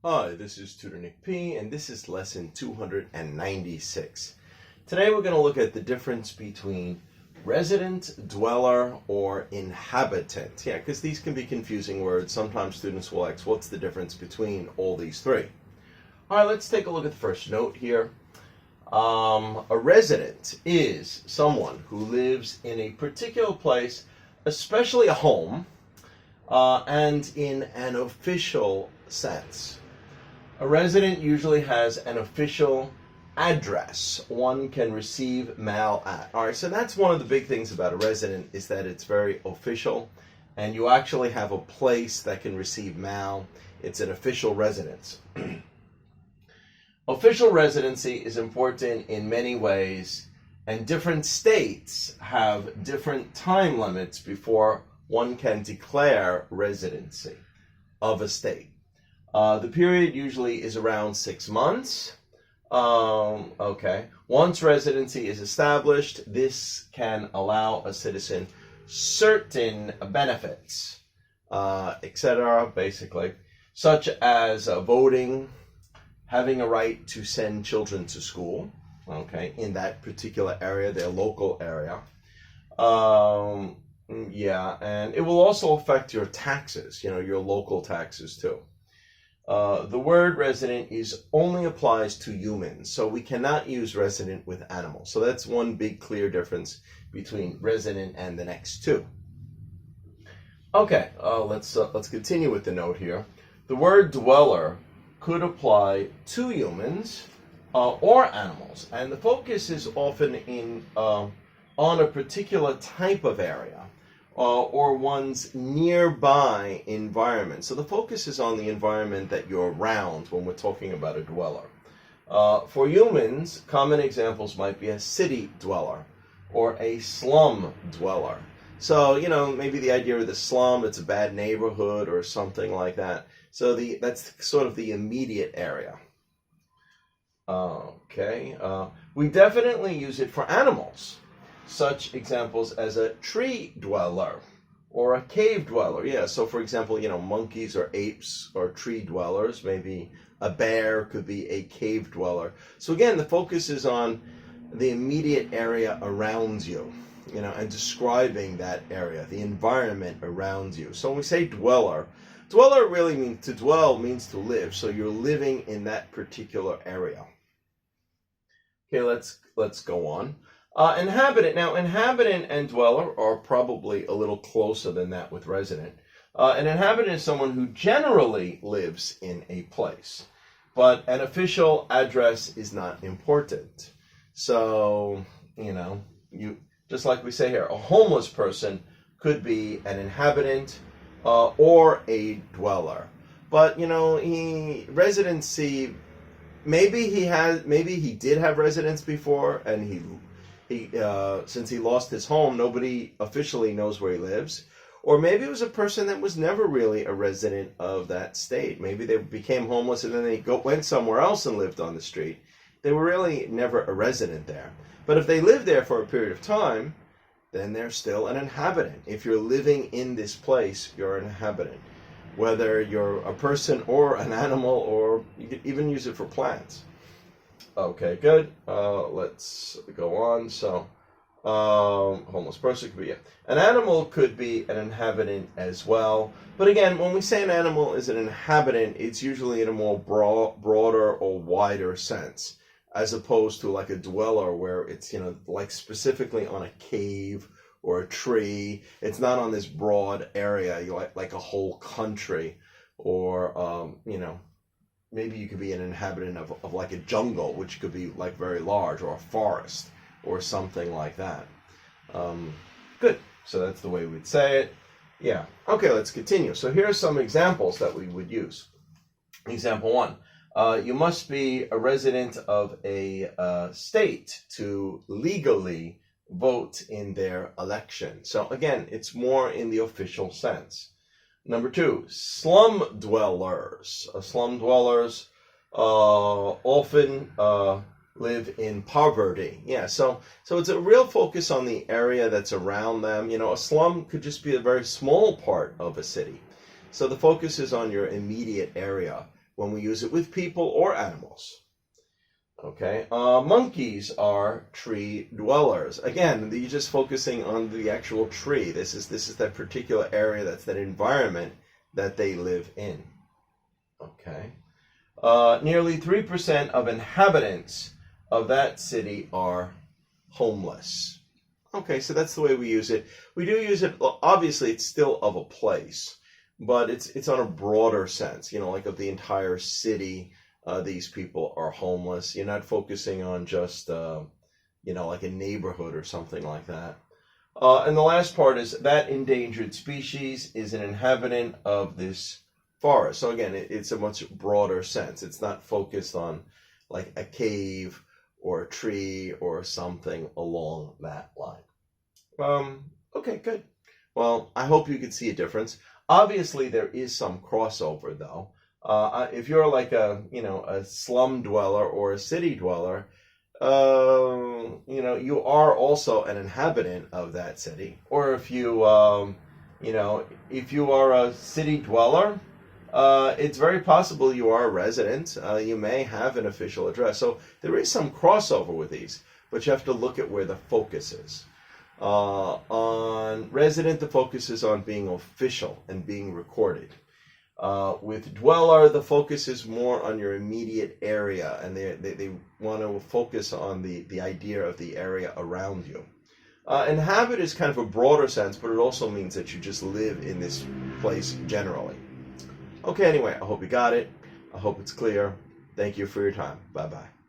Hi, this is Tutor Nick P, and this is lesson 296. Today we're going to look at the difference between resident, dweller, or inhabitant. Yeah, because these can be confusing words. Sometimes students will ask, what's the difference between all these three? All right, let's take a look at the first note here. A resident is someone who lives in a particular place, especially a home, and in an official sense. A resident usually has an official address one can receive mail at. All right, so that's one of the big things about a resident is that it's very official, and you actually have a place that can receive mail. It's an official residence. Official residency is important in many ways, and different states have different time limits before one can declare residency of a state. The period usually is around 6 months. Okay. Once residency is established, this can allow a citizen certain benefits, etc., basically, such as voting, having a right to send children to school, okay, in that particular area, their local area. Yeah, and it will also affect your taxes, your local taxes too. The word resident only applies to humans, so we cannot use resident with animals. So that's one big clear difference between resident and the next two. Okay, let's continue with the note here. The word dweller could apply to humans or animals, and the focus is often on a particular type of area. Or one's nearby environment. So the focus is on the environment that you're around when we're talking about a dweller. For humans, common examples might be a city dweller or a slum dweller. So, maybe the idea of the slum, it's a bad neighborhood or something like that. So that's sort of the immediate area. Okay, we definitely use it for animals. Such examples as a tree dweller or a cave dweller. Yeah, so for example, monkeys or apes are tree dwellers. Maybe a bear could be a cave dweller. So again, the focus is on the immediate area around you, and describing that area, the environment around you. So when we say dweller really means to dwell, means to live. So you're living in that particular area. Okay, let's go on. Inhabitant. Now, inhabitant and dweller are probably a little closer than that with resident. An inhabitant is someone who generally lives in a place, but an official address is not important. So, you just like we say here, a homeless person could be an inhabitant or a dweller. But, residency, maybe he did have residence before, and he since he lost his home, nobody officially knows where he lives. Or maybe it was a person that was never really a resident of that state. Maybe they became homeless and then they went somewhere else and lived on the street. They were really never a resident there. But if they lived there for a period of time, then they're still an inhabitant. If you're living in this place, you're an inhabitant. Whether you're a person or an animal, or you could even use it for plants. Okay, good. Let's go on. So, homeless person could be an animal, could be an inhabitant as well. But again, when we say an animal is an inhabitant, it's usually in a more broader or wider sense, as opposed to like a dweller where it's, like specifically on a cave or a tree. It's not on this broad area, like a whole country, or, maybe you could be an inhabitant of like a jungle, which could be like very large, or a forest, or something like that. Good. So that's the way we'd say it. Yeah. Okay, let's continue. So here are some examples that we would use. Example 1. You must be a resident of a state to legally vote in their election. So again, it's more in the official sense. Number 2, slum dwellers. Slum dwellers often live in poverty. Yeah, so it's a real focus on the area that's around them. A slum could just be a very small part of a city. So the focus is on your immediate area when we use it with people or animals. Okay, monkeys are tree dwellers. Again, you're just focusing on the actual tree. This is that particular area, that's that environment that they live in. Okay, nearly 3% of inhabitants of that city are homeless. Okay, so that's the way we use it. We do use it, obviously it's still of a place, but it's on a broader sense, like of the entire city. These people are homeless. You're not focusing on just, like a neighborhood or something like that. And the last part is that endangered species is an inhabitant of this forest. So again, it's a much broader sense. It's not focused on like a cave or a tree or something along that line. Okay, good. Well, I hope you can see a difference. Obviously, there is some crossover, though. If you're like a slum dweller or a city dweller, you are also an inhabitant of that city. Or if you are a city dweller, it's very possible you are a resident. You may have an official address. So there is some crossover with these, but you have to look at where the focus is. On resident, the focus is on being official and being recorded. With dweller, the focus is more on your immediate area, and they want to focus on the idea of the area around you. Inhabit is kind of a broader sense, but it also means that you just live in this place generally. Okay, anyway, I hope you got it. I hope it's clear. Thank you for your time. Bye-bye.